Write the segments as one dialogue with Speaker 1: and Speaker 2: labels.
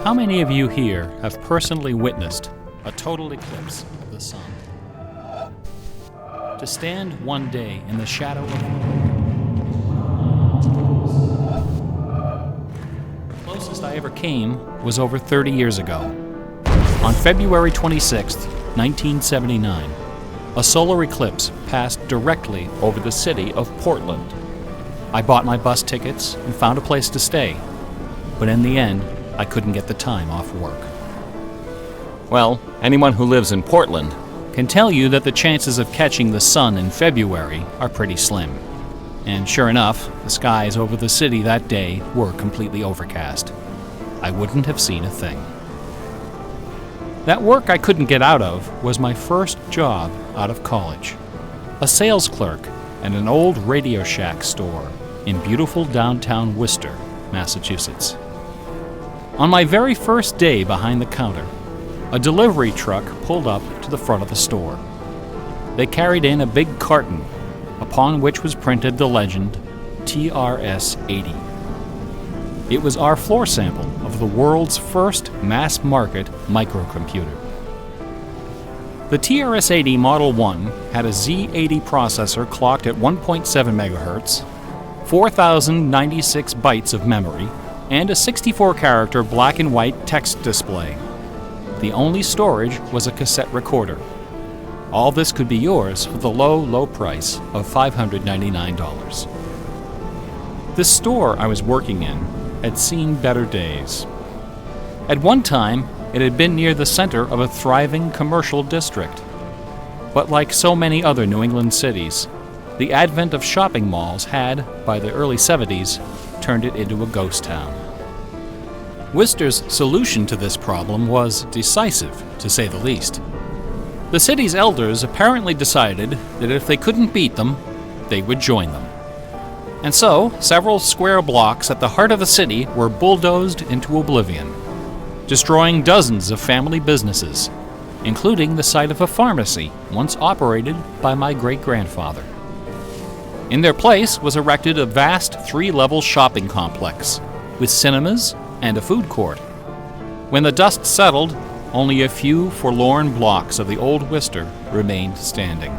Speaker 1: How many of you here have personally witnessed a total eclipse of the sun? To stand one day in the shadow of the closest I ever came was over 30 years ago. On February 26th, 1979, a solar eclipse passed directly over the city of Portland. I bought my bus tickets and found a place to stay, but in the end, I couldn't get the time off work. Well, anyone who lives in Portland can tell you that the chances of catching the sun in February are pretty slim. And sure enough, the skies over the city that day were completely overcast. I wouldn't have seen a thing. That work I couldn't get out of was my first job out of college. A sales clerk at an old Radio Shack store in beautiful downtown Worcester, Massachusetts. On my very first day behind the counter, a delivery truck pulled up to the front of the store. They carried in a big carton, upon which was printed the legend, TRS-80. It was our floor sample of the world's first mass-market microcomputer. The TRS-80 Model 1 had a Z80 processor clocked at 1.7 MHz, 4,096 bytes of memory, and a 64-character black and white text display. The only storage was a cassette recorder. All this could be yours for the low, low price of $599. The store I was working in had seen better days. At one time, it had been near the center of a thriving commercial district. But like so many other New England cities, the advent of shopping malls had, by the early 70s, turned it into a ghost town. Worcester's solution to this problem was decisive, to say the least. The city's elders apparently decided that if they couldn't beat them, they would join them. And so, several square blocks at the heart of the city were bulldozed into oblivion, destroying dozens of family businesses, including the site of a pharmacy once operated by my great-grandfather. In their place was erected a vast 3-level shopping complex, with cinemas and a food court. When the dust settled, only a few forlorn blocks of the old Worcester remained standing.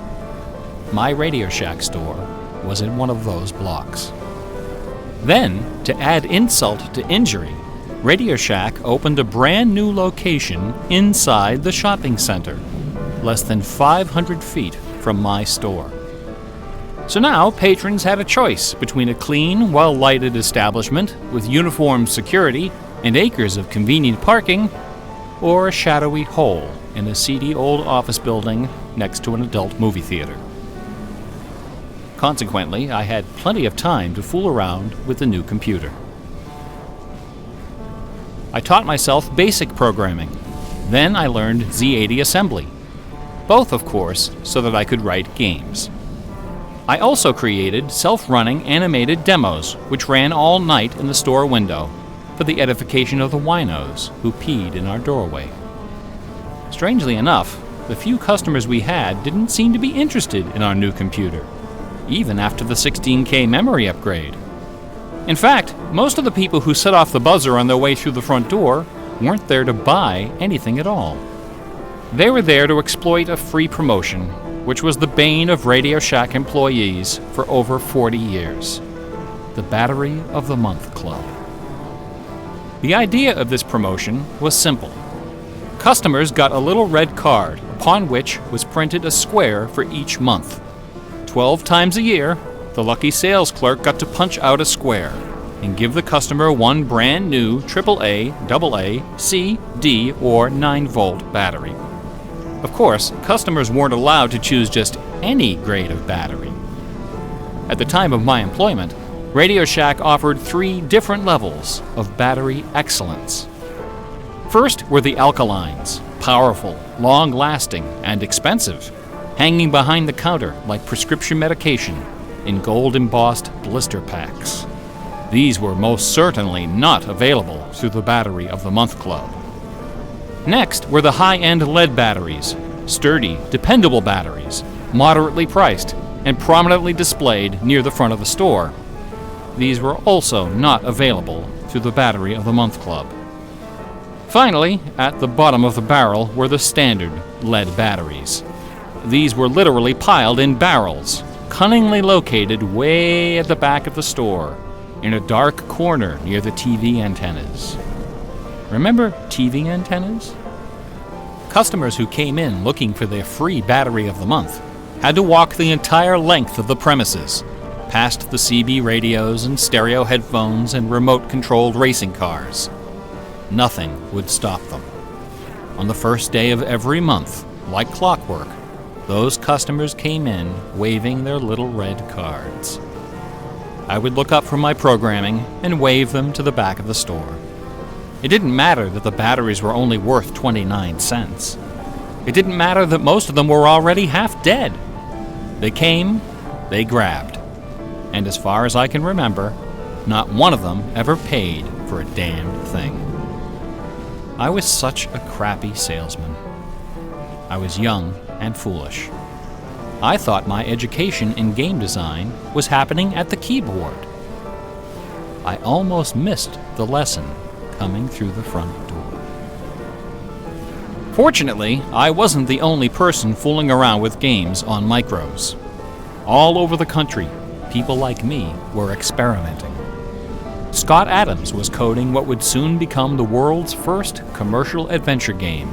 Speaker 1: My Radio Shack store was in one of those blocks. Then, to add insult to injury, Radio Shack opened a brand new location inside the shopping center, less than 500 feet from my store. So now patrons had a choice between a clean, well-lighted establishment with uniformed security and acres of convenient parking, or a shadowy hole in a seedy old office building next to an adult movie theater. Consequently, I had plenty of time to fool around with the new computer. I taught myself basic programming. Then I learned Z80 assembly. Both, of course, so that I could write games. I also created self-running animated demos, which ran all night in the store window for the edification of the winos who peed in our doorway. Strangely enough, the few customers we had didn't seem to be interested in our new computer, even after the 16K memory upgrade. In fact, most of the people who set off the buzzer on their way through the front door weren't there to buy anything at all. They were there to exploit a free promotion, which was the bane of Radio Shack employees for over 40 years. The Battery of the Month Club. The idea of this promotion was simple. Customers got a little red card upon which was printed a square for each month. 12 times a year, the lucky sales clerk got to punch out a square and give the customer one brand new AAA, AA, C, D, or 9-volt battery. Of course, customers weren't allowed to choose just any grade of battery. At the time of my employment, Radio Shack offered 3 different levels of battery excellence. First were the alkalines, powerful, long-lasting, and expensive, hanging behind the counter like prescription medication in gold-embossed blister packs. These were most certainly not available through the Battery of the Month Club. Next were the high-end lead batteries, sturdy, dependable batteries, moderately priced, and prominently displayed near the front of the store. These were also not available through the Battery of the Month Club. Finally, at the bottom of the barrel were the standard lead batteries. These were literally piled in barrels, cunningly located way at the back of the store, in a dark corner near the TV antennas. Remember TV antennas? Customers who came in looking for their free Battery of the Month had to walk the entire length of the premises, past the CB radios and stereo headphones and remote-controlled racing cars. Nothing would stop them. On the first day of every month, like clockwork, those customers came in waving their little red cards. I would look up from my programming and wave them to the back of the store. It didn't matter that the batteries were only worth 29 cents. It didn't matter that most of them were already half dead. They came, they grabbed. And as far as I can remember, not one of them ever paid for a damn thing. I was such a crappy salesman. I was young and foolish. I thought my education in game design was happening at the keyboard. I almost missed the lesson coming through the front door. Fortunately, I wasn't the only person fooling around with games on micros. All over the country, people like me were experimenting. Scott Adams was coding what would soon become the world's first commercial adventure game.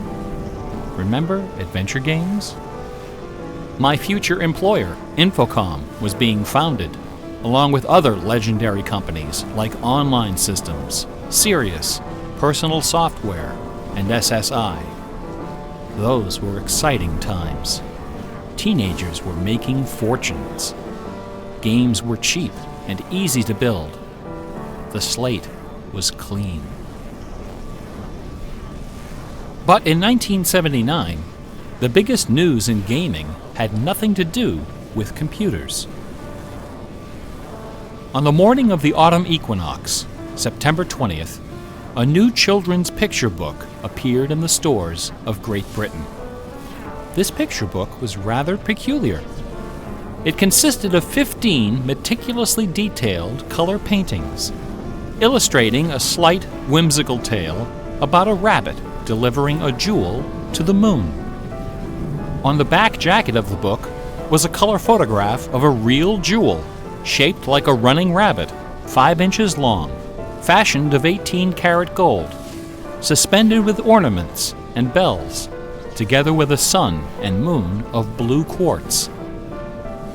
Speaker 1: Remember adventure games? My future employer, Infocom, was being founded, along with other legendary companies like Online Systems, Sirius, Personal Software, and SSI. Those were exciting times. Teenagers were making fortunes. Games were cheap and easy to build. The slate was clean. But in 1979, the biggest news in gaming had nothing to do with computers. On the morning of the autumn equinox, September 20th, a new children's picture book appeared in the stores of Great Britain. This picture book was rather peculiar. It consisted of 15 meticulously detailed color paintings, illustrating a slight, whimsical tale about a rabbit delivering a jewel to the moon. On the back jacket of the book was a color photograph of a real jewel, shaped like a running rabbit, 5 inches long, fashioned of 18-karat gold, suspended with ornaments and bells, together with a sun and moon of blue quartz.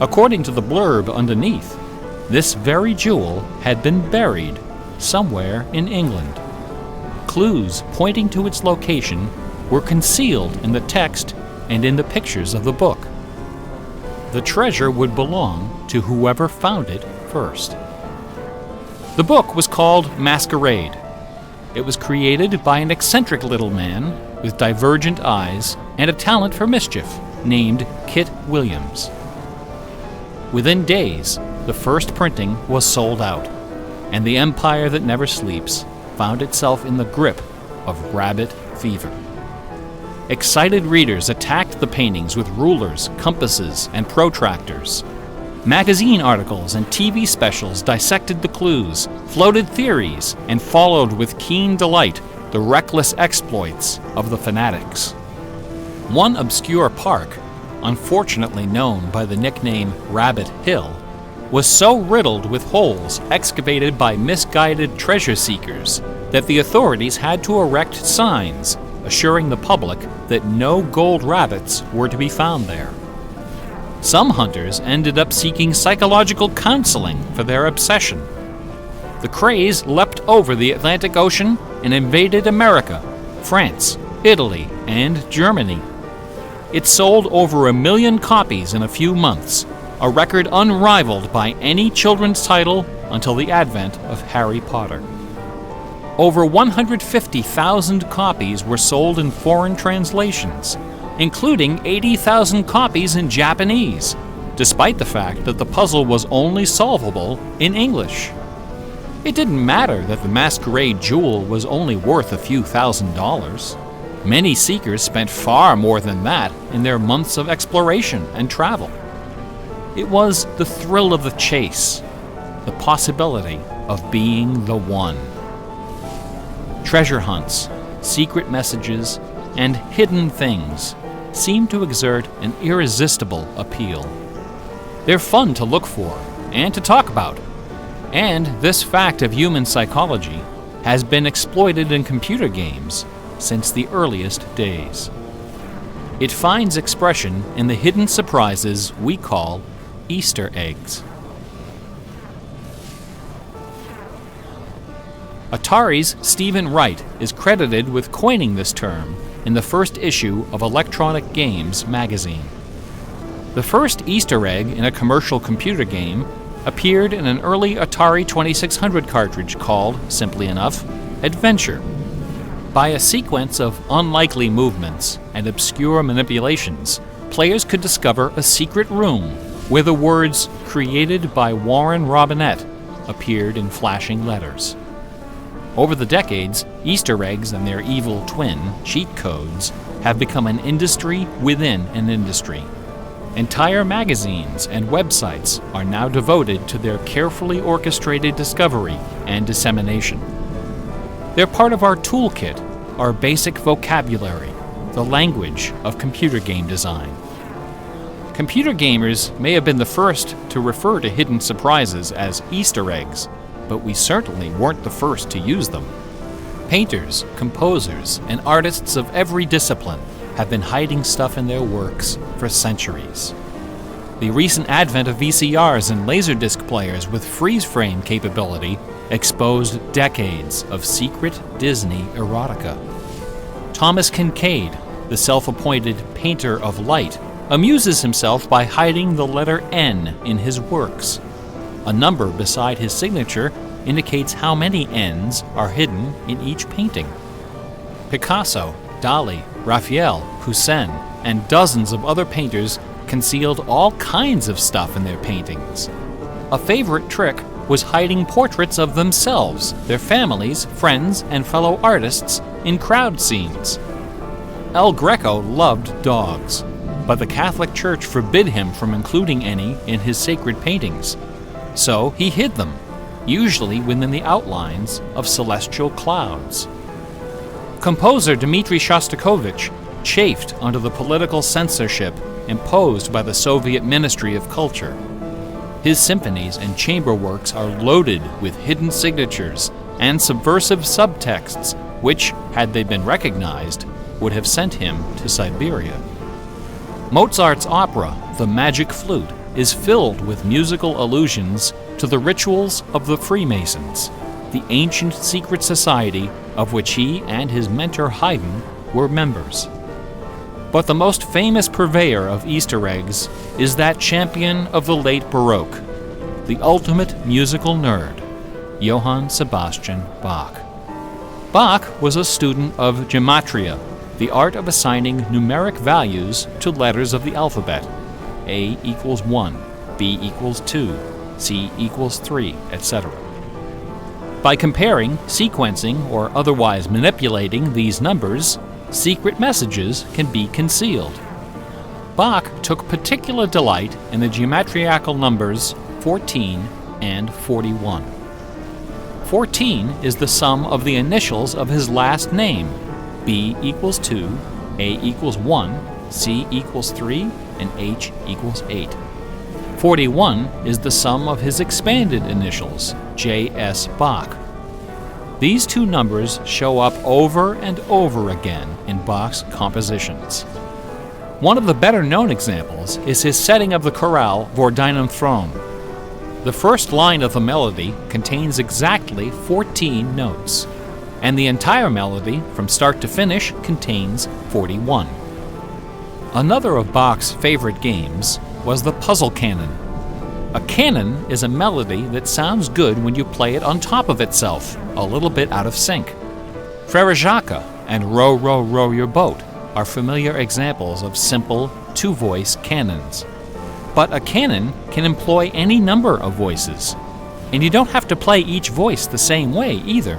Speaker 1: According to the blurb underneath, this very jewel had been buried somewhere in England. Clues pointing to its location were concealed in the text and in the pictures of the book. The treasure would belong to whoever found it first. The book was called Masquerade. It was created by an eccentric little man with divergent eyes and a talent for mischief named Kit Williams. Within days, the first printing was sold out, and the empire that never sleeps found itself in the grip of rabbit fever. Excited readers attacked the paintings with rulers, compasses, and protractors. Magazine articles and TV specials dissected the clues, floated theories, and followed with keen delight the reckless exploits of the fanatics. One obscure park, unfortunately known by the nickname Rabbit Hill, was so riddled with holes excavated by misguided treasure seekers that the authorities had to erect signs assuring the public that no gold rabbits were to be found there. Some hunters ended up seeking psychological counseling for their obsession. The craze leapt over the Atlantic Ocean and invaded America, France, Italy, and Germany. It sold over 1 million copies in a few months, a record unrivaled by any children's title until the advent of Harry Potter. Over 150,000 copies were sold in foreign translations, including 80,000 copies in Japanese, despite the fact that the puzzle was only solvable in English. It didn't matter that the masquerade jewel was only worth a few $1,000s. Many seekers spent far more than that in their months of exploration and travel. It was the thrill of the chase, the possibility of being the one. Treasure hunts, secret messages, and hidden things seem to exert an irresistible appeal. They're fun to look for and to talk about, and this fact of human psychology has been exploited in computer games since the earliest days. It finds expression in the hidden surprises we call Easter eggs. Atari's Stephen Wright is credited with coining this term in the first issue of Electronic Games magazine. The first Easter egg in a commercial computer game appeared in an early Atari 2600 cartridge called, simply enough, Adventure. By a sequence of unlikely movements and obscure manipulations, players could discover a secret room where the words "Created by Warren Robinette" appeared in flashing letters. Over the decades, Easter eggs and their evil twin, cheat codes, have become an industry within an industry. Entire magazines and websites are now devoted to their carefully orchestrated discovery and dissemination. They're part of our toolkit, our basic vocabulary, the language of computer game design. Computer gamers may have been the first to refer to hidden surprises as Easter eggs, but we certainly weren't the first to use them. Painters, composers, and artists of every discipline have been hiding stuff in their works for centuries. The recent advent of VCRs and Laserdisc players with freeze-frame capability exposed decades of secret Disney erotica. Thomas Kincaid, the self-appointed painter of light, amuses himself by hiding the letter N in his works. A number beside his signature indicates how many N's are hidden in each painting. Picasso, Dali, Raphael, Poussin, and dozens of other painters concealed all kinds of stuff in their paintings. A favorite trick was hiding portraits of themselves, their families, friends, and fellow artists in crowd scenes. El Greco loved dogs, but the Catholic Church forbid him from including any in his sacred paintings. So he hid them, usually within the outlines of celestial clouds. Composer Dmitri Shostakovich chafed under the political censorship imposed by the Soviet Ministry of Culture. His symphonies and chamber works are loaded with hidden signatures and subversive subtexts which, had they been recognized, would have sent him to Siberia. Mozart's opera, The Magic Flute, is filled with musical allusions to the rituals of the Freemasons, the ancient secret society of which he and his mentor Haydn were members. But the most famous purveyor of Easter eggs is that champion of the late Baroque, the ultimate musical nerd, Johann Sebastian Bach. Bach was a student of gematria, the art of assigning numeric values to letters of the alphabet. A equals 1, B equals 2, C equals 3, etc. By comparing, sequencing, or otherwise manipulating these numbers, secret messages can be concealed. Bach took particular delight in the geometrical numbers 14 and 41. 14 is the sum of the initials of his last name. B equals 2, A equals 1, C equals 3, and H equals 8. 41 is the sum of his expanded initials, J.S. Bach. These two numbers show up over and over again in Bach's compositions. One of the better-known examples is his setting of the chorale Vor deinem Thron. The first line of the melody contains exactly 14 notes, and the entire melody, from start to finish, contains 41. Another of Bach's favorite games was the puzzle canon. A canon is a melody that sounds good when you play it on top of itself, a little bit out of sync. Frère Jacques and Row, Row, Row Your Boat are familiar examples of simple two-voice canons. But a canon can employ any number of voices, and you don't have to play each voice the same way either.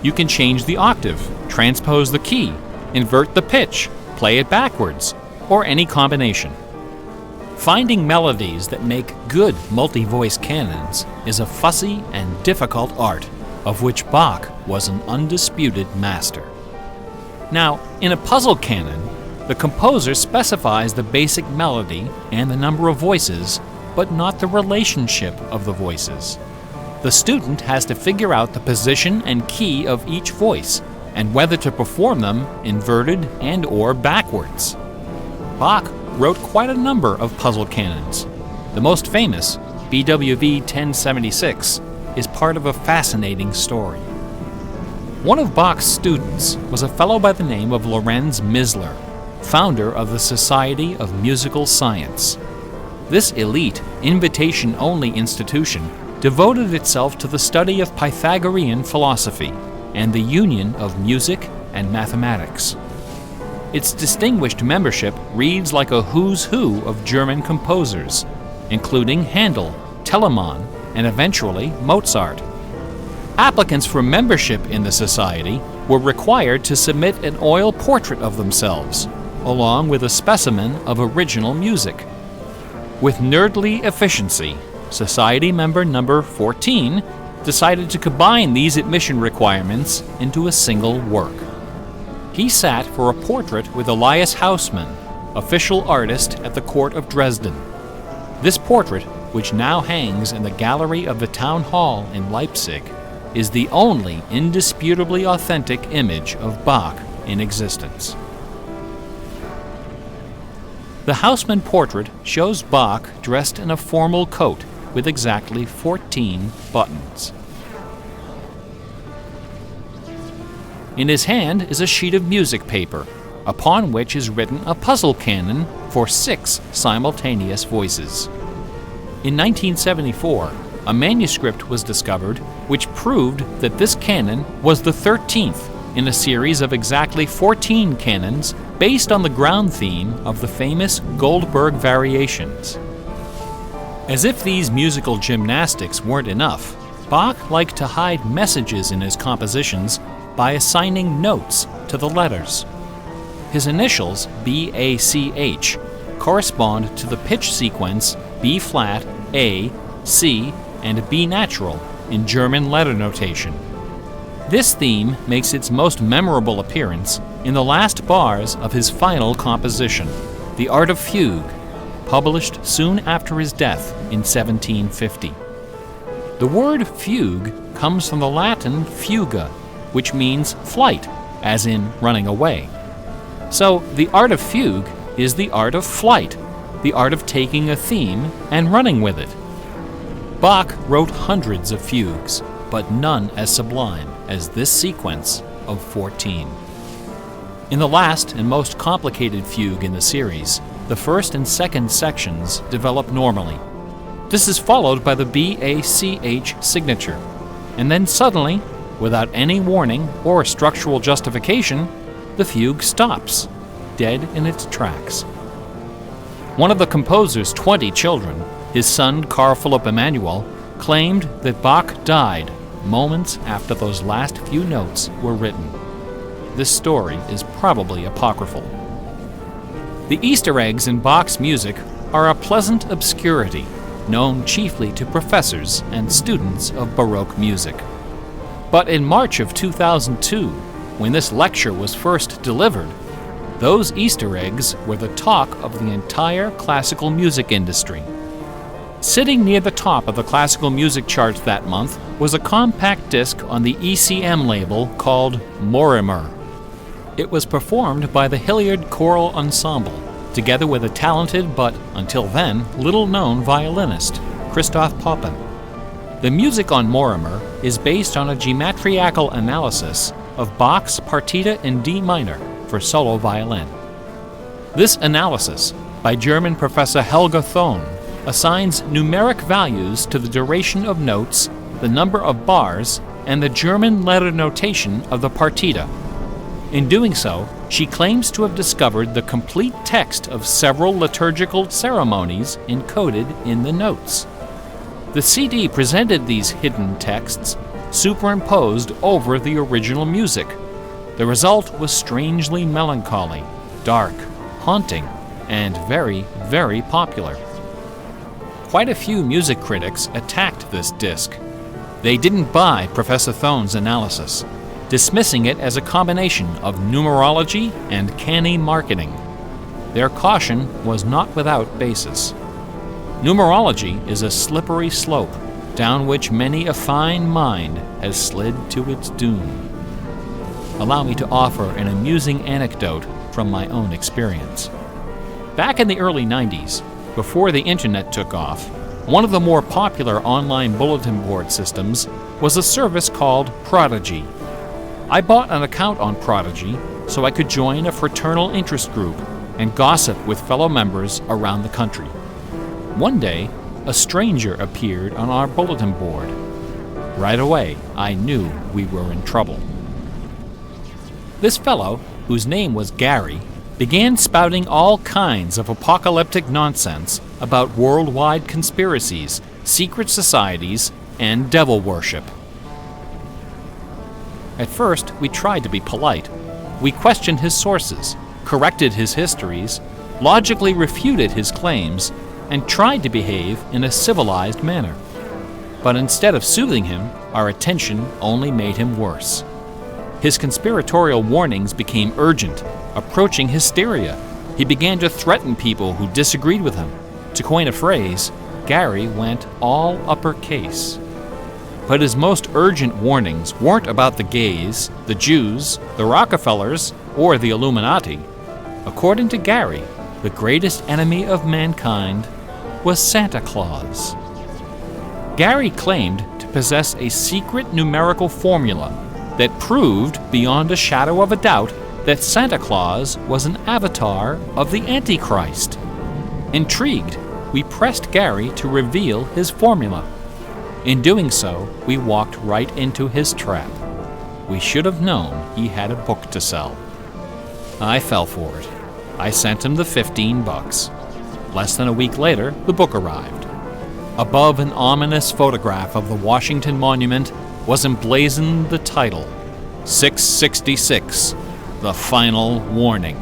Speaker 1: You can change the octave, transpose the key, invert the pitch, play it backwards, or any combination. Finding melodies that make good multi-voice canons is a fussy and difficult art, of which Bach was an undisputed master. Now, in a puzzle canon, the composer specifies the basic melody and the number of voices, but not the relationship of the voices. The student has to figure out the position and key of each voice, and whether to perform them inverted and/or backwards. Bach wrote quite a number of puzzle canons. The most famous, BWV 1076, is part of a fascinating story. One of Bach's students was a fellow by the name of Lorenz Misler, founder of the Society of Musical Science. This elite, invitation-only institution devoted itself to the study of Pythagorean philosophy and the union of music and mathematics. Its distinguished membership reads like a who's who of German composers, including Handel, Telemann, and eventually Mozart. Applicants for membership in the society were required to submit an oil portrait of themselves, along with a specimen of original music. With nerdly efficiency, Society member number 14 decided to combine these admission requirements into a single work. He sat for a portrait with Elias Hausmann, official artist at the court of Dresden. This portrait, which now hangs in the gallery of the town hall in Leipzig, is the only indisputably authentic image of Bach in existence. The Hausmann portrait shows Bach dressed in a formal coat with exactly 14 buttons. In his hand is a sheet of music paper, upon which is written a puzzle canon for 6 simultaneous voices. In 1974, a manuscript was discovered which proved that this canon was the 13th in a series of exactly 14 canons based on the ground theme of the famous Goldberg variations. As if these musical gymnastics weren't enough, Bach liked to hide messages in his compositions by assigning notes to the letters. His initials, B-A-C-H, correspond to the pitch sequence B-flat, A, C, and B natural in German letter notation. This theme makes its most memorable appearance in the last bars of his final composition, The Art of Fugue, published soon after his death in 1750. The word fugue comes from the Latin fuga, which means flight, as in running away. So the art of fugue is the art of flight, the art of taking a theme and running with it. Bach wrote hundreds of fugues, but none as sublime as this sequence of 14. In the last and most complicated fugue in the series, the first and second sections develop normally. This is followed by the B-A-C-H signature, and then suddenly, without any warning or structural justification, the fugue stops, dead in its tracks. One of the composer's 20 children, his son Carl Philipp Emanuel, claimed that Bach died moments after those last few notes were written. This story is probably apocryphal. The Easter eggs in Bach's music are a pleasant obscurity, known chiefly to professors and students of Baroque music. But in March of 2002, when this lecture was first delivered, those Easter eggs were the talk of the entire classical music industry. Sitting near the top of the classical music charts that month was a compact disc on the ECM label called Mortimer. It was performed by the Hilliard Choral Ensemble, together with a talented but, until then, little-known violinist, Christoph Poppen. The music on Mortimer is based on a geometrical analysis of Bach's Partita in D minor for solo violin. This analysis, by German professor Helga Thon, assigns numeric values to the duration of notes, the number of bars, and the German letter notation of the partita. In doing so, she claims to have discovered the complete text of several liturgical ceremonies encoded in the notes. The CD presented these hidden texts superimposed over the original music. The result was strangely melancholy, dark, haunting, and very, very popular. Quite a few music critics attacked this disc. They didn't buy Professor Thon's analysis, dismissing it as a combination of numerology and canny marketing. Their caution was not without basis. Numerology is a slippery slope down which many a fine mind has slid to its doom. Allow me to offer an amusing anecdote from my own experience. Back in the early 90s, before the internet took off, one of the more popular online bulletin board systems was a service called Prodigy. I bought an account on Prodigy so I could join a fraternal interest group and gossip with fellow members around the country. One day, a stranger appeared on our bulletin board. Right away, I knew we were in trouble. This fellow, whose name was Gary, began spouting all kinds of apocalyptic nonsense about worldwide conspiracies, secret societies, and devil worship. At first, we tried to be polite. We questioned his sources, corrected his histories, logically refuted his claims, and tried to behave in a civilized manner. But instead of soothing him, our attention only made him worse. His conspiratorial warnings became urgent, approaching hysteria. He began to threaten people who disagreed with him. To coin a phrase, Gary went all uppercase. But his most urgent warnings weren't about the gays, the Jews, the Rockefellers, or the Illuminati. According to Gary, the greatest enemy of mankind was Santa Claus. Gary claimed to possess a secret numerical formula that proved beyond a shadow of a doubt that Santa Claus was an avatar of the Antichrist. Intrigued, we pressed Gary to reveal his formula. In doing so, we walked right into his trap. We should have known he had a book to sell. I fell for it. I sent him the $15. Less than a week later, the book arrived. Above an ominous photograph of the Washington Monument was emblazoned the title, 666, The Final Warning.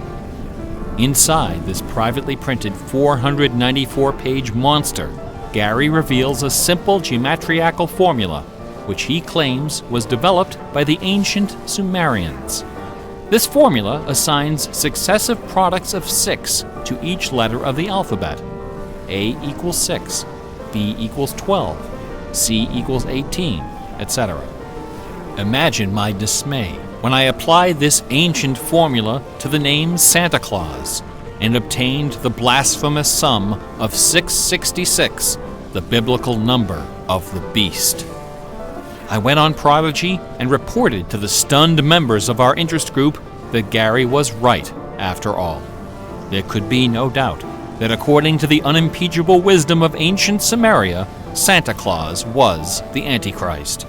Speaker 1: Inside this privately printed 494-page monster, Gary reveals a simple geometrical formula, which he claims was developed by the ancient Sumerians. This formula assigns successive products of 6 to each letter of the alphabet. A equals 6, B equals 12, C equals 18, etc. Imagine my dismay when I applied this ancient formula to the name Santa Claus and obtained the blasphemous sum of 666, the biblical number of the beast. I went on Prodigy and reported to the stunned members of our interest group that Gary was right after all. There could be no doubt that according to the unimpeachable wisdom of ancient Samaria, Santa Claus was the Antichrist.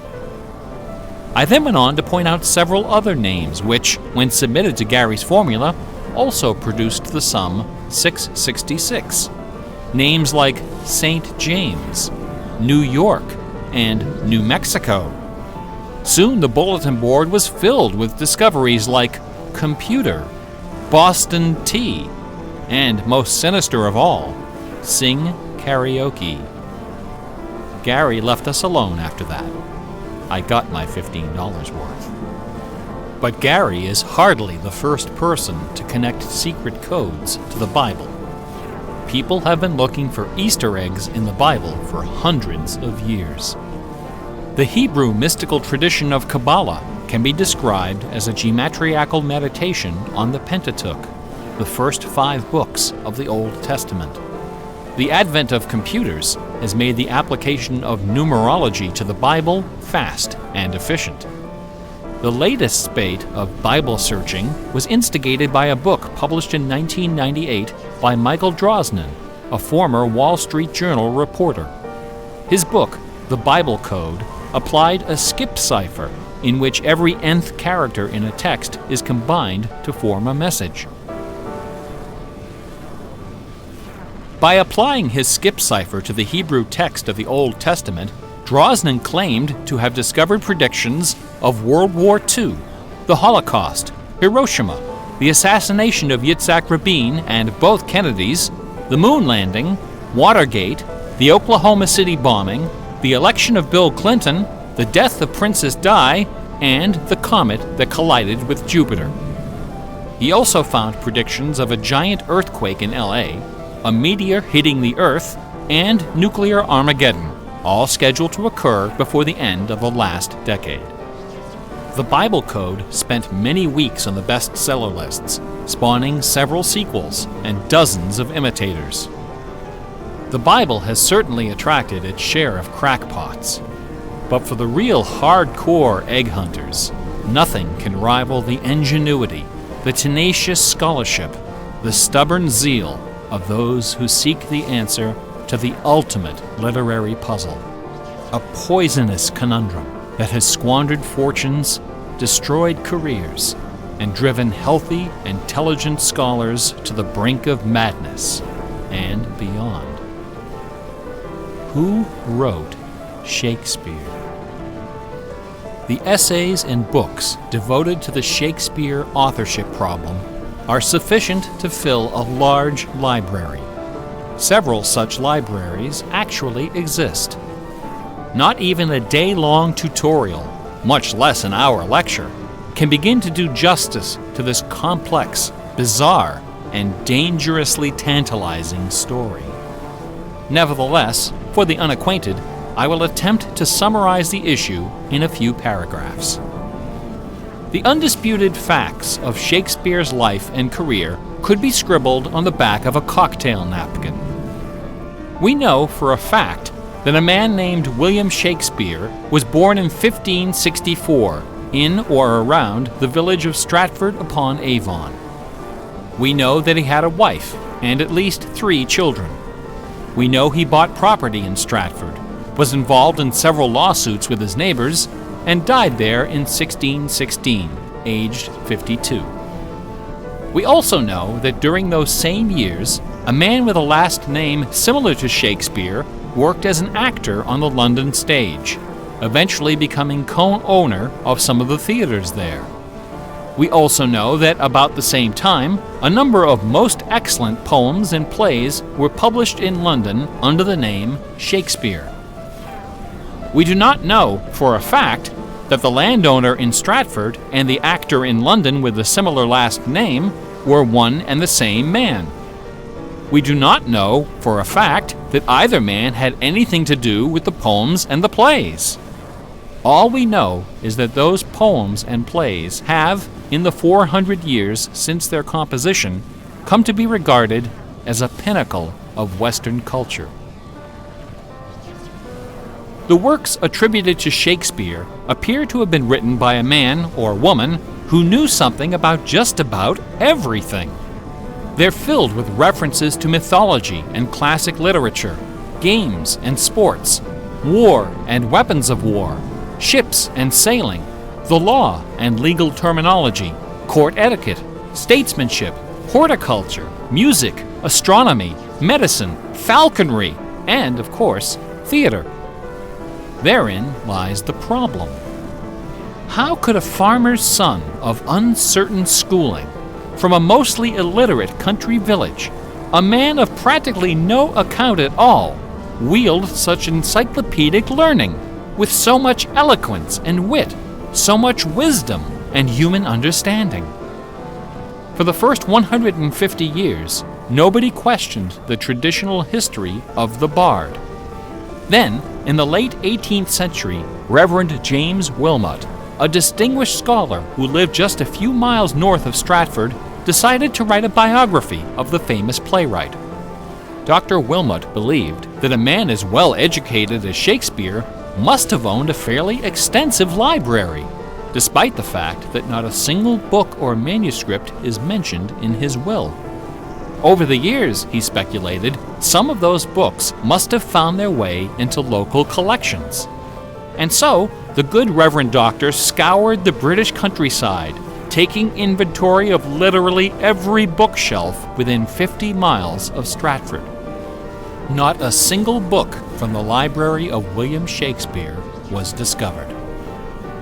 Speaker 1: I then went on to point out several other names which, when submitted to Gary's formula, also produced the sum 666. Names like St. James, New York, and New Mexico. Soon the bulletin board was filled with discoveries like computer, Boston tea, and, most sinister of all, sing karaoke. Gary left us alone after that. I got my $15 worth. But Gary is hardly the first person to connect secret codes to the Bible. people have been looking for Easter eggs in the Bible for hundreds of years. The Hebrew mystical tradition of Kabbalah can be described as a geometriacal meditation on the Pentateuch, the first 5 books of the Old Testament. The advent of computers has made the application of numerology to the Bible fast and efficient. The latest spate of Bible searching was instigated by a book published in 1998 by Michael Drosnin, a former Wall Street Journal reporter. His book, The Bible Code, applied a skip cipher in which every nth character in a text is combined to form a message. By applying his skip cipher to the Hebrew text of the Old Testament, Drosnin claimed to have discovered predictions of World War II, the Holocaust, Hiroshima, the assassination of Yitzhak Rabin and both Kennedys, the moon landing, Watergate, the Oklahoma City bombing, the election of Bill Clinton, the death of Princess Di, and the comet that collided with Jupiter. He also found predictions of a giant earthquake in LA, a meteor hitting the Earth, and nuclear Armageddon, all scheduled to occur before the end of the last decade. The Bible Code spent many weeks on the bestseller lists, spawning several sequels and dozens of imitators. The Bible has certainly attracted its share of crackpots, but for the real hardcore egg hunters, nothing can rival the ingenuity, the tenacious scholarship, the stubborn zeal of those who seek the answer to the ultimate literary puzzle, a poisonous conundrum that has squandered fortunes, destroyed careers, and driven healthy, intelligent scholars to the brink of madness and beyond. Who wrote Shakespeare? The essays and books devoted to the Shakespeare authorship problem are sufficient to fill a large library. Several such libraries actually exist. Not even a day-long tutorial, much less an hour lecture, can begin to do justice to this complex, bizarre, and dangerously tantalizing story. Nevertheless, for the unacquainted, I will attempt to summarize the issue in a few paragraphs. The undisputed facts of Shakespeare's life and career could be scribbled on the back of a cocktail napkin. We know for a fact that a man named William Shakespeare was born in 1564 in or around the village of Stratford upon Avon. We know that he had a wife and at least 3 children. We know he bought property in Stratford, was involved in several lawsuits with his neighbors, and died there in 1616, aged 52. We also know that during those same years, a man with a last name similar to Shakespeare worked as an actor on the London stage, eventually becoming co-owner of some of the theaters there. We also know that about the same time, a number of most excellent poems and plays were published in London under the name Shakespeare. We do not know for a fact that the landowner in Stratford and the actor in London with a similar last name were one and the same man. We do not know for a fact that either man had anything to do with the poems and the plays. All we know is that those poems and plays have, in the 400 years since their composition, come to be regarded as a pinnacle of Western culture. The works attributed to Shakespeare appear to have been written by a man or woman who knew something about just about everything. They're filled with references to mythology and classic literature, games and sports, war and weapons of war, ships and sailing, the law and legal terminology, court etiquette, statesmanship, horticulture, music, astronomy, medicine, falconry, and, of course, theater. Therein lies the problem. How could a farmer's son of uncertain schooling, from a mostly illiterate country village, a man of practically no account at all, wield such encyclopedic learning, with so much eloquence and wit, so much wisdom and human understanding? For the first 150 years, nobody questioned the traditional history of the bard. Then, in the late 18th century, Reverend James Wilmot, a distinguished scholar who lived just a few miles north of Stratford, decided to write a biography of the famous playwright. Dr. Wilmot believed that a man as well educated as Shakespeare must have owned a fairly extensive library, despite the fact that not a single book or manuscript is mentioned in his will. Over the years, he speculated, some of those books must have found their way into local collections. And so, the good Reverend Doctor scoured the British countryside, taking inventory of literally every bookshelf within 50 miles of Stratford. Not a single book from the library of William Shakespeare was discovered.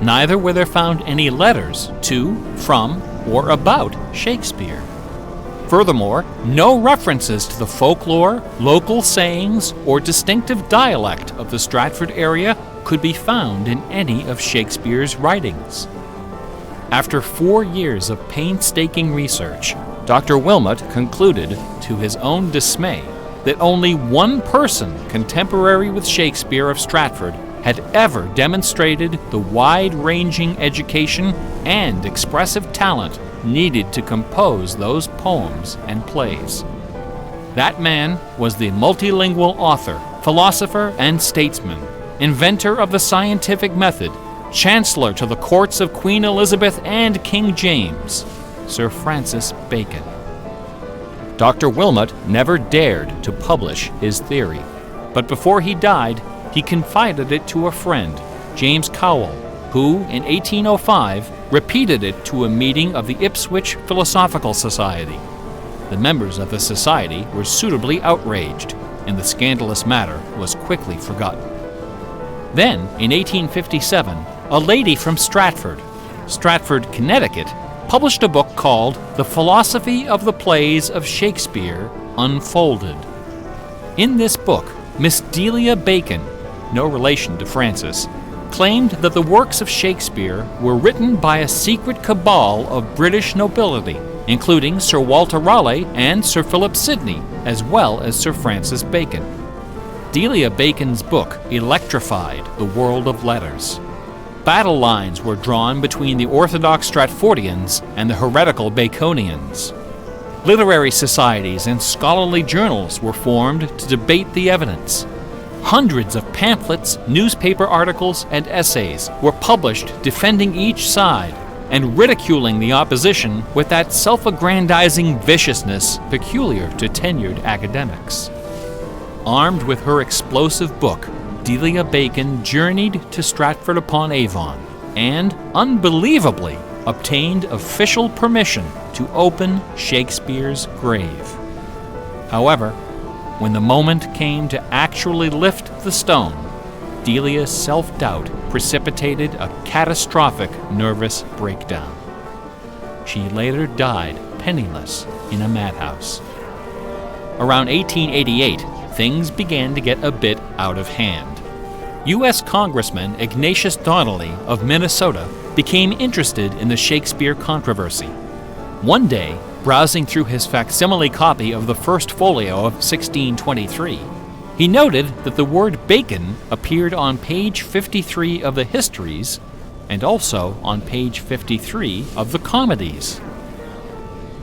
Speaker 1: Neither were there found any letters to, from, or about Shakespeare. Furthermore, no references to the folklore, local sayings, or distinctive dialect of the Stratford area could be found in any of Shakespeare's writings. After 4 years of painstaking research, Dr. Wilmot concluded, to his own dismay, that only one person contemporary with Shakespeare of Stratford had ever demonstrated the wide-ranging education and expressive talent needed to compose those poems and plays. That man was the multilingual author, philosopher, and statesman, inventor of the scientific method, chancellor to the courts of Queen Elizabeth and King James, Sir Francis Bacon. Dr. Wilmot never dared to publish his theory, but before he died, he confided it to a friend, James Cowell, who, in 1805, repeated it to a meeting of the Ipswich Philosophical Society. The members of the society were suitably outraged, and the scandalous matter was quickly forgotten. Then, in 1857, a lady from Stratford, Connecticut, published a book called The Philosophy of the Plays of Shakespeare Unfolded. In this book, Miss Delia Bacon, no relation to Francis, claimed that the works of Shakespeare were written by a secret cabal of British nobility, including Sir Walter Raleigh and Sir Philip Sidney, as well as Sir Francis Bacon. Delia Bacon's book electrified the world of letters. Battle lines were drawn between the orthodox Stratfordians and the heretical Baconians. Literary societies and scholarly journals were formed to debate the evidence. Hundreds of pamphlets, newspaper articles, and essays were published defending each side and ridiculing the opposition with that self-aggrandizing viciousness peculiar to tenured academics. Armed with her explosive book, Delia Bacon journeyed to Stratford-upon-Avon and, unbelievably, obtained official permission to open Shakespeare's grave. However, when the moment came to actually lift the stone, Delia's self-doubt precipitated a catastrophic nervous breakdown. She later died penniless in a madhouse. Around 1888, things began to get a bit out of hand. U.S. Congressman Ignatius Donnelly of Minnesota became interested in the Shakespeare controversy. One day, browsing through his facsimile copy of the First Folio of 1623, he noted that the word bacon appeared on page 53 of the Histories and also on page 53 of the Comedies.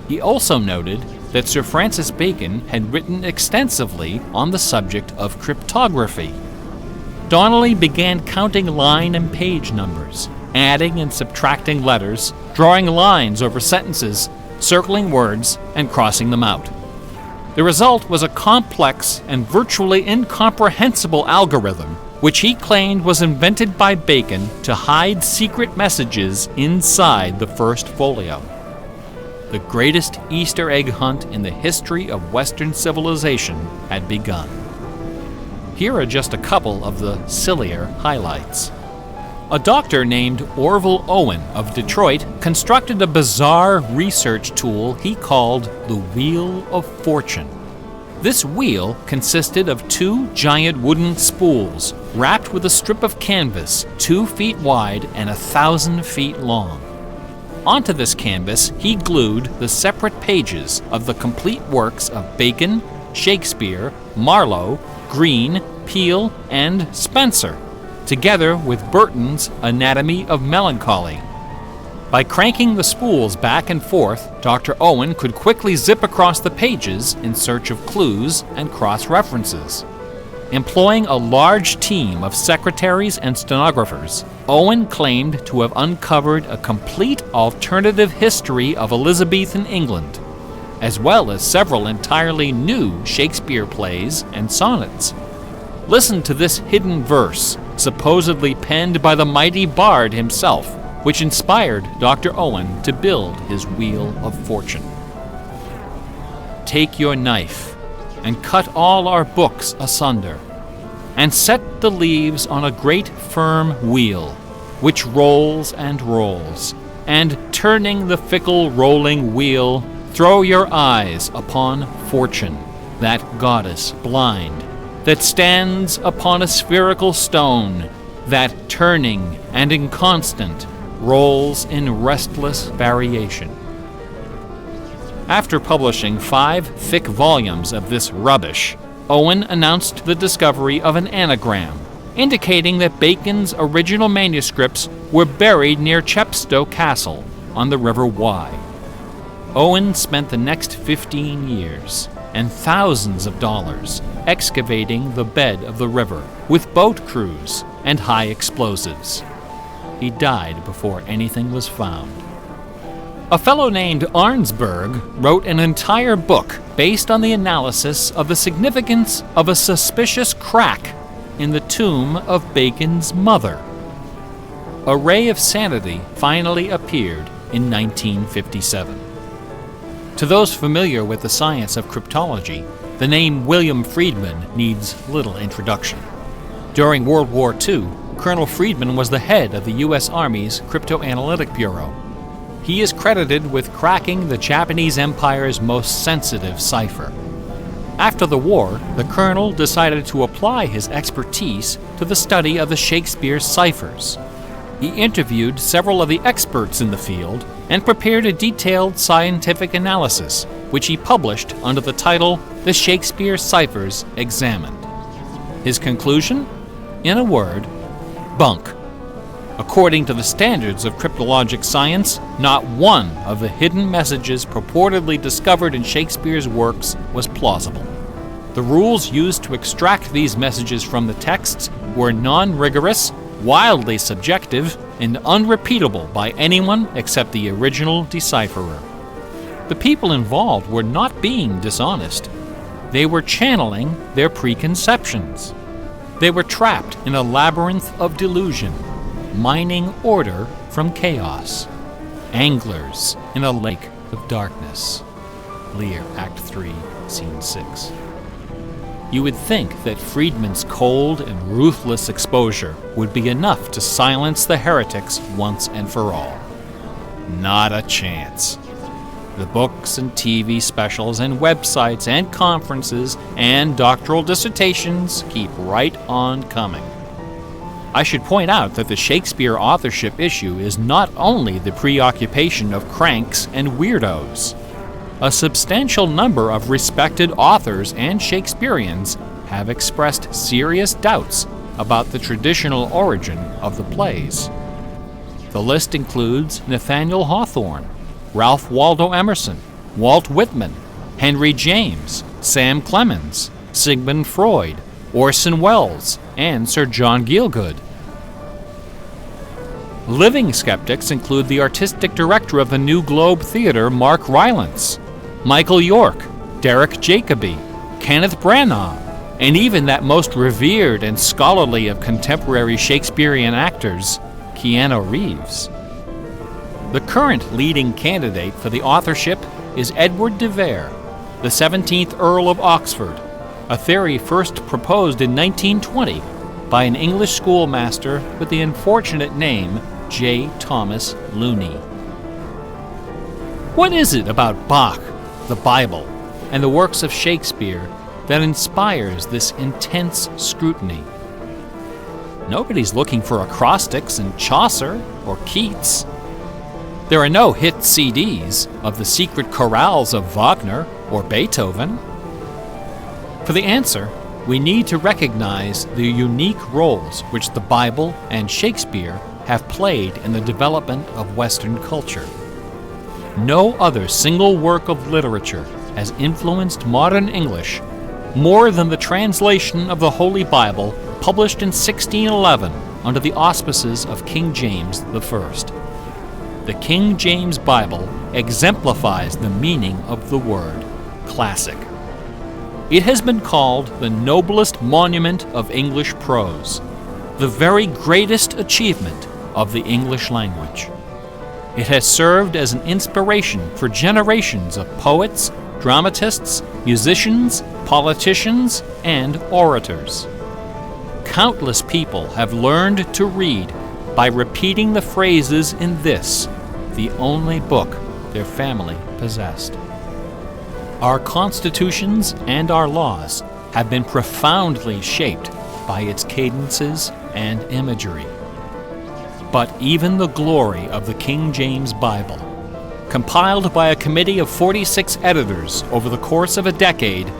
Speaker 1: He also noted that Sir Francis Bacon had written extensively on the subject of cryptography. Donnelly began counting line and page numbers, adding and subtracting letters, drawing lines over sentences, circling words, and crossing them out. The result was a complex and virtually incomprehensible algorithm, which he claimed was invented by Bacon to hide secret messages inside the First Folio. The greatest Easter egg hunt in the history of Western civilization had begun. Here are just a couple of the sillier highlights. A doctor named Orville Owen of Detroit constructed a bizarre research tool he called the Wheel of Fortune. This wheel consisted of 2 giant wooden spools wrapped with a strip of canvas 2 feet wide and 1,000 feet long. Onto this canvas, he glued the separate pages of the complete works of Bacon, Shakespeare, Marlowe, Greene, Peele, and Spenser, together with Burton's Anatomy of Melancholy. By cranking the spools back and forth, Dr. Owen could quickly zip across the pages in search of clues and cross-references. Employing a large team of secretaries and stenographers, Owen claimed to have uncovered a complete alternative history of Elizabethan England, as well as several entirely new Shakespeare plays and sonnets. Listen to this hidden verse, supposedly penned by the mighty bard himself, which inspired Dr. Owen to build his Wheel of Fortune. Take your knife, and cut all our books asunder, and set the leaves on a great firm wheel, which rolls and rolls, and turning the fickle rolling wheel, throw your eyes upon Fortune, that goddess blind, that stands upon a spherical stone, that turning and inconstant rolls in restless variation. After publishing 5 thick volumes of this rubbish, Owen announced the discovery of an anagram, indicating that Bacon's original manuscripts were buried near Chepstow Castle on the River Wye. Owen spent the next 15 years and thousands of dollars excavating the bed of the river with boat crews and high explosives. He died before anything was found. A fellow named Arnsberg wrote an entire book based on the analysis of the significance of a suspicious crack in the tomb of Bacon's mother. A Ray of Sanity finally appeared in 1957. To those familiar with the science of cryptology, the name William Friedman needs little introduction. During World War II, Colonel Friedman was the head of the U.S. Army's Cryptoanalytic Bureau. He is credited with cracking the Japanese Empire's most sensitive cipher. After the war, the colonel decided to apply his expertise to the study of the Shakespeare ciphers. He interviewed several of the experts in the field and prepared a detailed scientific analysis, which he published under the title The Shakespeare Ciphers Examined. His conclusion? In a word, bunk. According to the standards of cryptologic science, not one of the hidden messages purportedly discovered in Shakespeare's works was plausible. The rules used to extract these messages from the texts were non-rigorous, wildly subjective, and unrepeatable by anyone except the original decipherer. The people involved were not being dishonest. They were channeling their preconceptions. They were trapped in a labyrinth of delusion, mining order from chaos. Anglers in a lake of darkness. Lear, Act 3, Scene 6. You would think that Friedman's cold and ruthless exposure would be enough to silence the heretics once and for all. Not a chance. The books and TV specials and websites and conferences and doctoral dissertations keep right on coming. I should point out that the Shakespeare authorship issue is not only the preoccupation of cranks and weirdos. A substantial number of respected authors and Shakespeareans have expressed serious doubts about the traditional origin of the plays. The list includes Nathaniel Hawthorne, Ralph Waldo Emerson, Walt Whitman, Henry James, Sam Clemens, Sigmund Freud, Orson Welles, and Sir John Gielgud. Living skeptics include the artistic director of the New Globe Theatre, Mark Rylance, Michael York, Derek Jacobi, Kenneth Branagh, and even that most revered and scholarly of contemporary Shakespearean actors, Keanu Reeves. The current leading candidate for the authorship is Edward de Vere, the 17th Earl of Oxford, a theory first proposed in 1920 by an English schoolmaster with the unfortunate name J. Thomas Looney. What is it about Bach, the Bible, and the works of Shakespeare that inspires this intense scrutiny? Nobody's looking for acrostics in Chaucer or Keats. There are no hit CDs of the secret chorales of Wagner or Beethoven. For the answer, we need to recognize the unique roles which the Bible and Shakespeare have played in the development of Western culture. No other single work of literature has influenced modern English more than the translation of the Holy Bible published in 1611 under the auspices of King James I. The King James Bible exemplifies the meaning of the word classic. It has been called the noblest monument of English prose, the very greatest achievement of the English language. It has served as an inspiration for generations of poets, dramatists, musicians, politicians, and orators. Countless people have learned to read by repeating the phrases in this, the only book their family possessed. Our constitutions and our laws have been profoundly shaped by its cadences and imagery. But even the glory of the King James Bible, compiled by a committee of 46 editors over the course of a decade,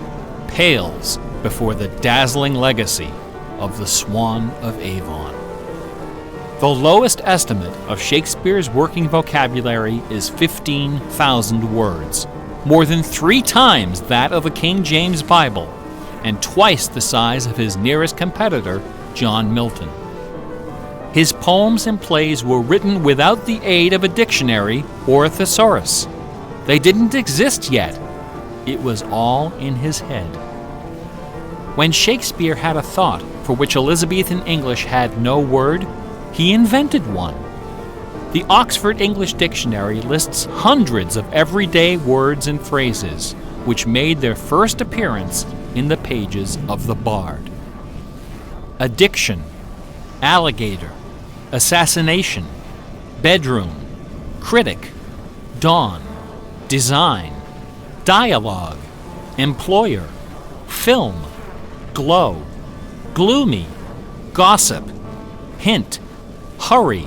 Speaker 1: pales before the dazzling legacy of the Swan of Avon. The lowest estimate of Shakespeare's working vocabulary is 15,000 words, more than 3 times that of the King James Bible, and twice the size of his nearest competitor, John Milton. His poems and plays were written without the aid of a dictionary or a thesaurus. They didn't exist yet. It was all in his head. When Shakespeare had a thought for which Elizabethan English had no word, he invented one. The Oxford English Dictionary lists hundreds of everyday words and phrases which made their first appearance in the pages of the Bard. Addiction, alligator, assassination, bedroom, critic, dawn, design, dialogue, employer, film, glow, gloomy, gossip, hint, hurry,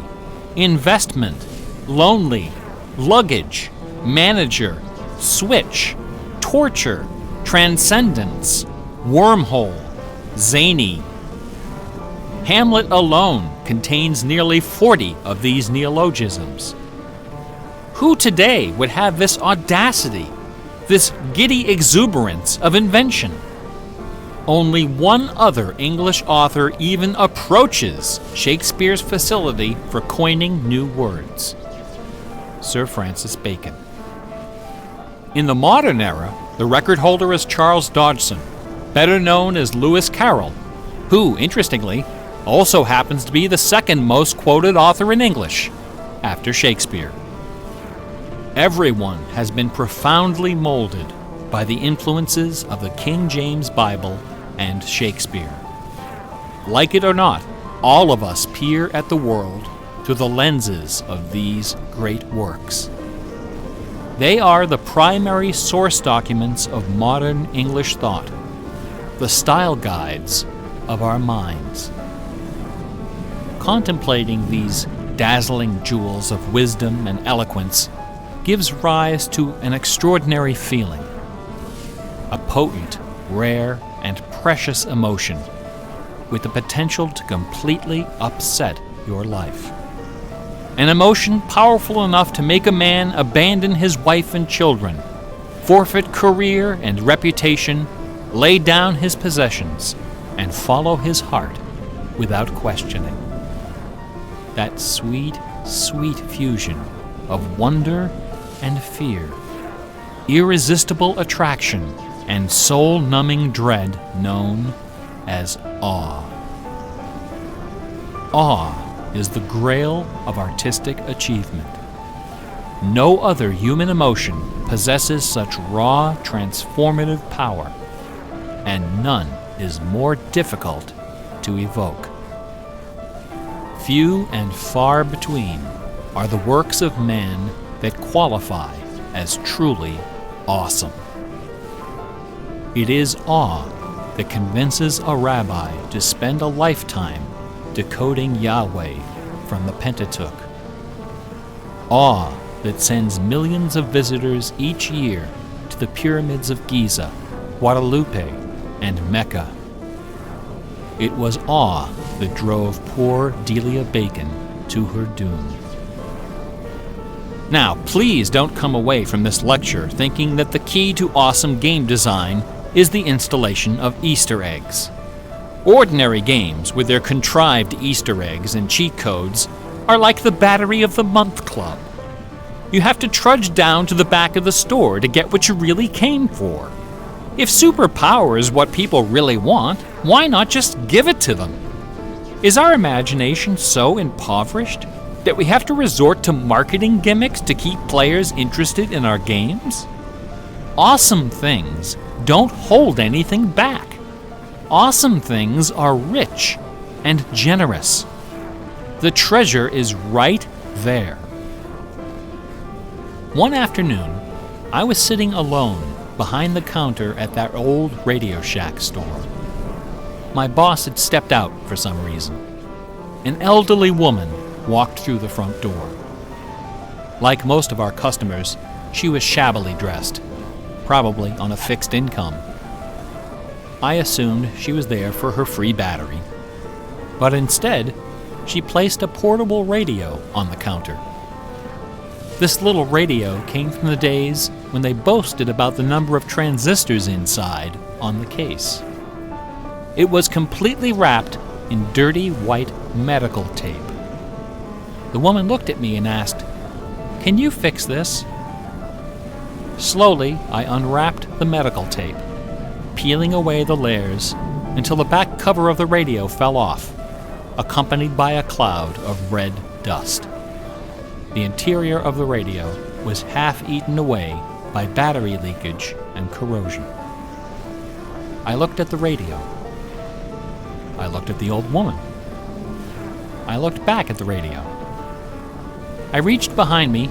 Speaker 1: investment, lonely, luggage, manager, switch, torture, transcendence, wormhole, zany. Hamlet alone contains nearly 40 of these neologisms. Who today would have this audacity, this giddy exuberance of invention? Only one other English author even approaches Shakespeare's facility for coining new words: Sir Francis Bacon. In the modern era, the record holder is Charles Dodgson, better known as Lewis Carroll, who, interestingly, also happens to be the second most quoted author in English, after Shakespeare. Everyone has been profoundly molded by the influences of the King James Bible and Shakespeare. Like it or not, all of us peer at the world through the lenses of these great works. They are the primary source documents of modern English thought, the style guides of our minds. Contemplating these dazzling jewels of wisdom and eloquence gives rise to an extraordinary feeling, a potent, rare, and precious emotion with the potential to completely upset your life. An emotion powerful enough to make a man abandon his wife and children, forfeit career and reputation, lay down his possessions, and follow his heart without questioning. That sweet, sweet fusion of wonder and fear, irresistible attraction, and soul-numbing dread known as awe. Awe is the grail of artistic achievement. No other human emotion possesses such raw, transformative power, and none is more difficult to evoke. Few and far between are the works of man that qualify as truly awesome. It is awe that convinces a rabbi to spend a lifetime decoding Yahweh from the Pentateuch. Awe that sends millions of visitors each year to the pyramids of Giza, Guadalupe, and Mecca. It was awe that drove poor Delia Bacon to her doom. Now, please don't come away from this lecture thinking that the key to awesome game design is the installation of Easter eggs. Ordinary games with their contrived Easter eggs and cheat codes are like the Battery of the Month Club. You have to trudge down to the back of the store to get what you really came for. If superpower is what people really want, why not just give it to them? Is our imagination so impoverished that we have to resort to marketing gimmicks to keep players interested in our games? Awesome things don't hold anything back. Awesome things are rich and generous. The treasure is right there. One afternoon, I was sitting alone behind the counter at that old Radio Shack store. My boss had stepped out for some reason. An elderly woman walked through the front door. Like most of our customers, she was shabbily dressed, probably on a fixed income. I assumed she was there for her free battery, but instead, she placed a portable radio on the counter. This little radio came from the days when they boasted about the number of transistors inside on the case. It was completely wrapped in dirty white medical tape. The woman looked at me and asked, "Can you fix this?" Slowly, I unwrapped the medical tape, peeling away the layers until the back cover of the radio fell off, accompanied by a cloud of red dust. The interior of the radio was half eaten away by battery leakage and corrosion. I looked at the radio. I looked at the old woman. I looked back at the radio. I reached behind me,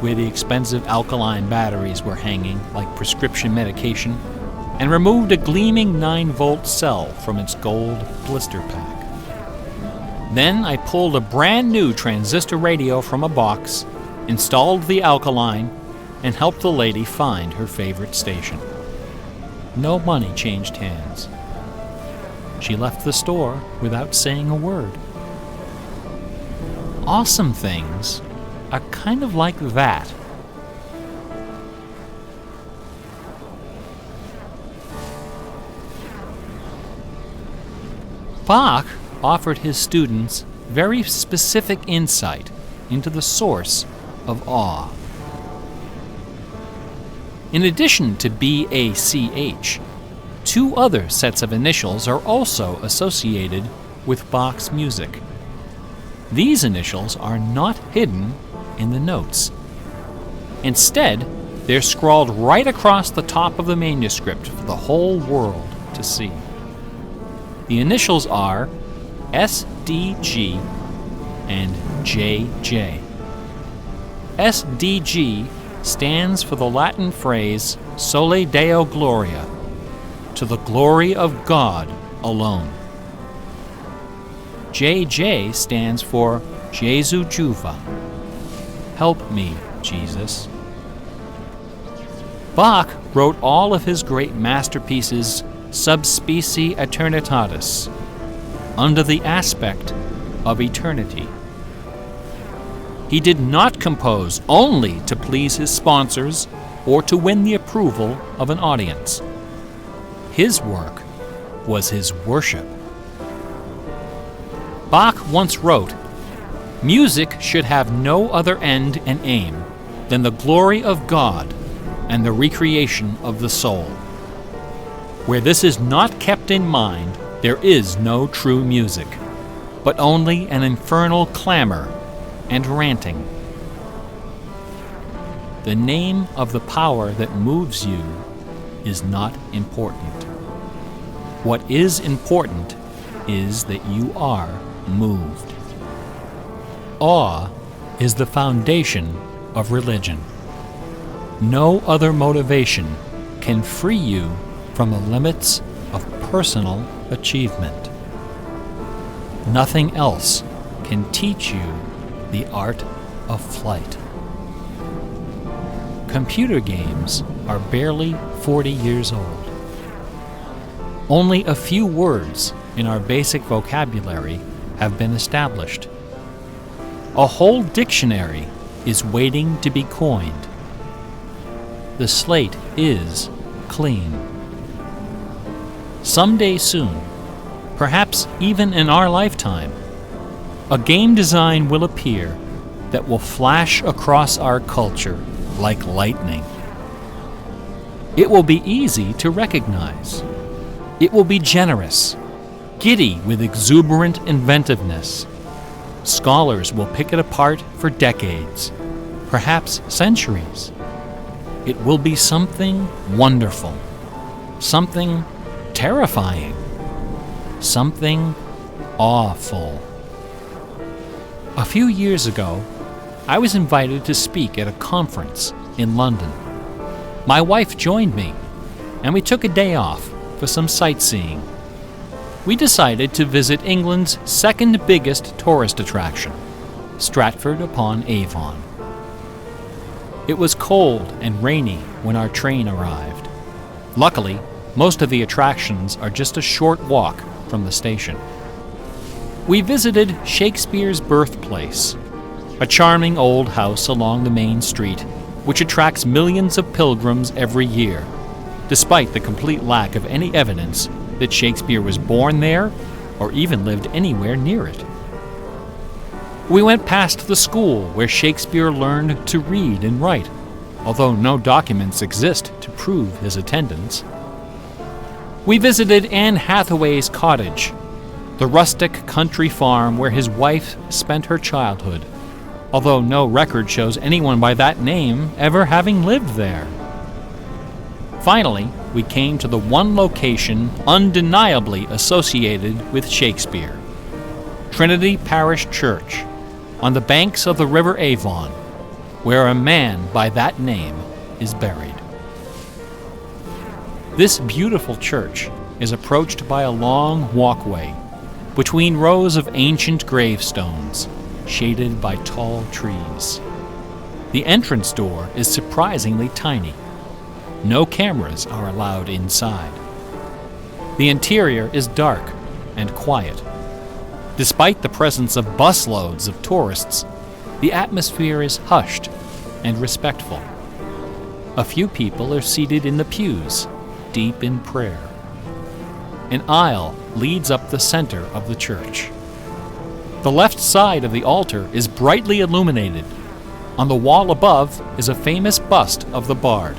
Speaker 1: where the expensive alkaline batteries were hanging like prescription medication, and removed a gleaming 9-volt cell from its gold blister pack. Then I pulled a brand new transistor radio from a box, installed the alkaline, and helped the lady find her favorite station. No money changed hands. She left the store without saying a word. Awesome things are kind of like that. Bach offered his students very specific insight into the source of awe. In addition to BACH, 2 other sets of initials are also associated with Bach's music. These initials are not hidden in the notes. Instead, they're scrawled right across the top of the manuscript for the whole world to see. The initials are SDG and JJ. SDG stands for the Latin phrase Sole Deo Gloria, to the glory of God alone. JJ stands for Jesu Juva, help me, Jesus. Bach wrote all of his great masterpieces sub specie aeternitatis, under the aspect of eternity. He did not compose only to please his sponsors or to win the approval of an audience. His work was his worship. Bach once wrote, "Music should have no other end and aim than the glory of God and the recreation of the soul. Where this is not kept in mind, there is no true music, but only an infernal clamor and ranting." The name of the power that moves you is not important. What is important is that you are moved. Awe is the foundation of religion. No other motivation can free you from the limits of personal achievement. Nothing else can teach you the art of flight. computer games are barely 40 years old. Only a few words in our basic vocabulary have been established. A whole dictionary is waiting to be coined. The slate is clean. Someday soon, perhaps even in our lifetime, a game design will appear that will flash across our culture like lightning. It will be easy to recognize. It will be generous, giddy with exuberant inventiveness. Scholars will pick it apart for decades, perhaps centuries. It will be something wonderful, something terrifying, something awful. A few years ago, I was invited to speak at a conference in London. My wife joined me, and we took a day off for some sightseeing. We decided to visit England's second biggest tourist attraction, Stratford upon Avon. It was cold and rainy when our train arrived. Luckily, most of the attractions are just a short walk from the station. We visited Shakespeare's birthplace, a charming old house along the main street, which attracts millions of pilgrims every year, despite the complete lack of any evidence that Shakespeare was born there or even lived anywhere near it. We went past the school where Shakespeare learned to read and write, although no documents exist to prove his attendance. We visited Anne Hathaway's cottage, the rustic country farm where his wife spent her childhood, although no record shows anyone by that name ever having lived there. Finally, we came to the one location undeniably associated with Shakespeare, Trinity Parish Church, on the banks of the River Avon, where a man by that name is buried. This beautiful church is approached by a long walkway between rows of ancient gravestones, shaded by tall trees. The entrance door is surprisingly tiny. No cameras are allowed inside. The interior is dark and quiet. Despite the presence of busloads of tourists, the atmosphere is hushed and respectful. A few people are seated in the pews, deep in prayer. An aisle leads up the center of the church. The left side of the altar is brightly illuminated. On the wall above is a famous bust of the bard,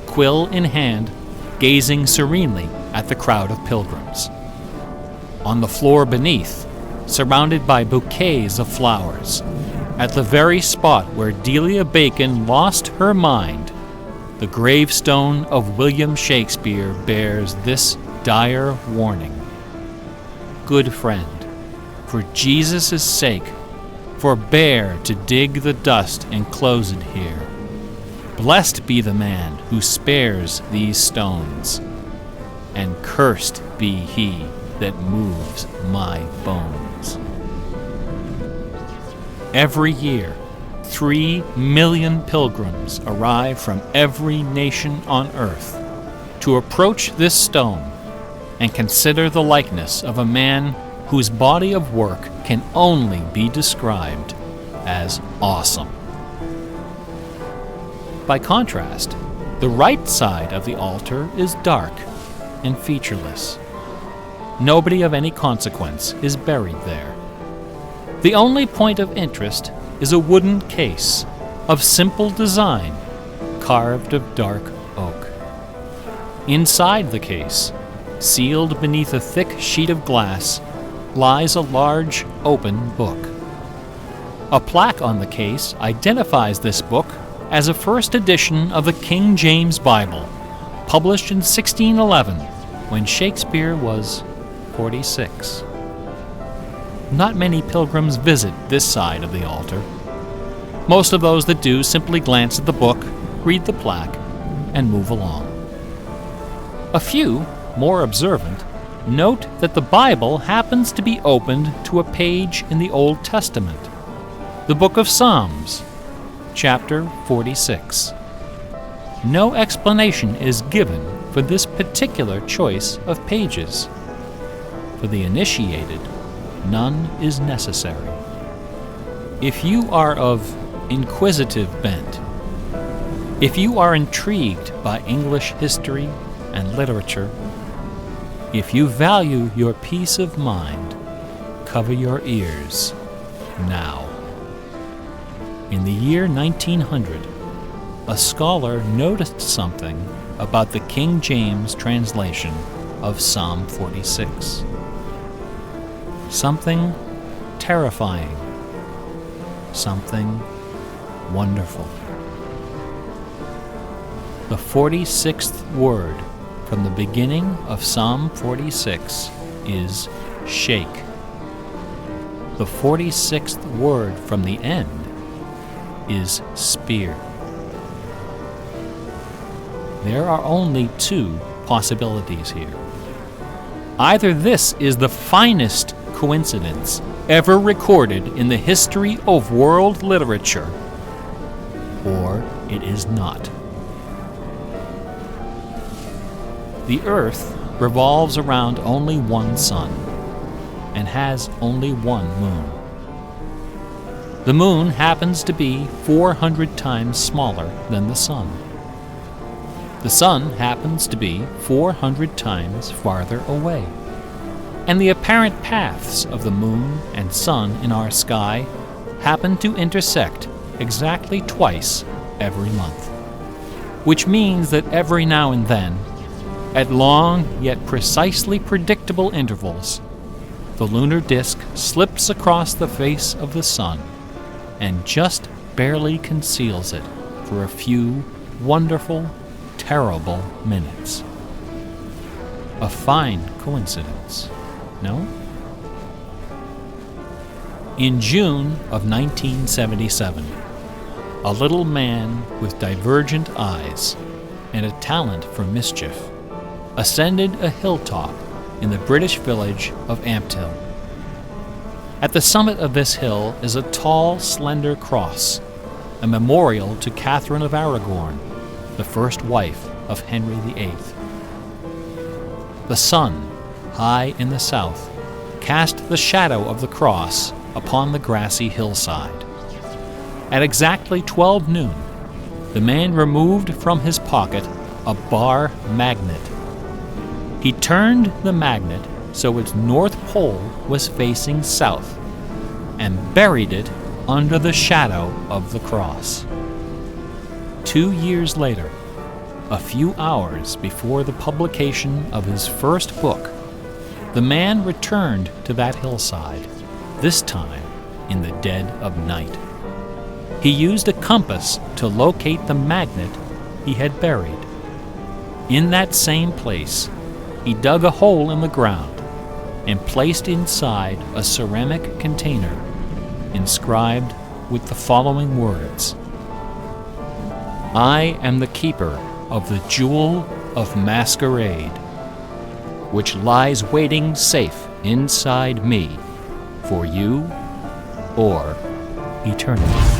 Speaker 1: quill in hand, gazing serenely at the crowd of pilgrims. On the floor beneath, surrounded by bouquets of flowers, at the very spot where Delia Bacon lost her mind, the gravestone of William Shakespeare bears this dire warning. Good friend, for Jesus' sake, forbear to dig the dust and close it here. Blessed be the man who spares these stones, and cursed be he that moves my bones. Every year, 3 million pilgrims arrive from every nation on earth to approach this stone and consider the likeness of a man whose body of work can only be described as awesome. By contrast, the right side of the altar is dark and featureless. Nobody of any consequence is buried there. The only point of interest is a wooden case of simple design, carved of dark oak. Inside the case, sealed beneath a thick sheet of glass, lies a large, open book. A plaque on the case identifies this book as a first edition of the King James Bible, published in 1611, when Shakespeare was 46. Not many pilgrims visit this side of the altar. Most of those that do simply glance at the book, read the plaque, and move along. A few, more observant, note that the Bible happens to be opened to a page in the Old Testament, the book of Psalms, chapter 46. no explanation is given for this particular choice of pages. For the initiated, none is necessary. If you are of inquisitive bent, if you are intrigued by English history and literature, if you value your peace of mind, cover your ears now. In the year 1900, a scholar noticed something about the King James translation of Psalm 46. Something terrifying, something wonderful. The 46th word from the beginning of Psalm 46 is shake. The 46th word from the end is spear. There are only two possibilities here. Either this is the finest coincidence ever recorded in the history of world literature, or it is not. The Earth revolves around only one sun and has only one moon. The moon happens to be 400 times smaller than the sun. The sun happens to be 400 times farther away. And the apparent paths of the moon and sun in our sky happen to intersect exactly twice every month. Which means that every now and then, at long yet precisely predictable intervals, the lunar disk slips across the face of the sun and just barely conceals it for a few wonderful, terrible minutes. A fine coincidence, no? In June of 1977, a little man with divergent eyes and a talent for mischief ascended a hilltop in the British village of Ampthill. At the summit of this hill is a tall, slender cross, a memorial to Catherine of Aragon, the first wife of Henry VIII. The sun, high in the south, cast the shadow of the cross upon the grassy hillside. At exactly 12 noon, the man removed from his pocket a bar magnet. He turned the magnet so its north pole was facing south and buried it under the shadow of the cross. 2 years later, a few hours before the publication of his first book, the man returned to that hillside, this time in the dead of night. He used a compass to locate the magnet he had buried. In that same place, he dug a hole in the ground and placed inside a ceramic container inscribed with the following words: I am the keeper of the jewel of masquerade, which lies waiting safe inside me for you or eternity.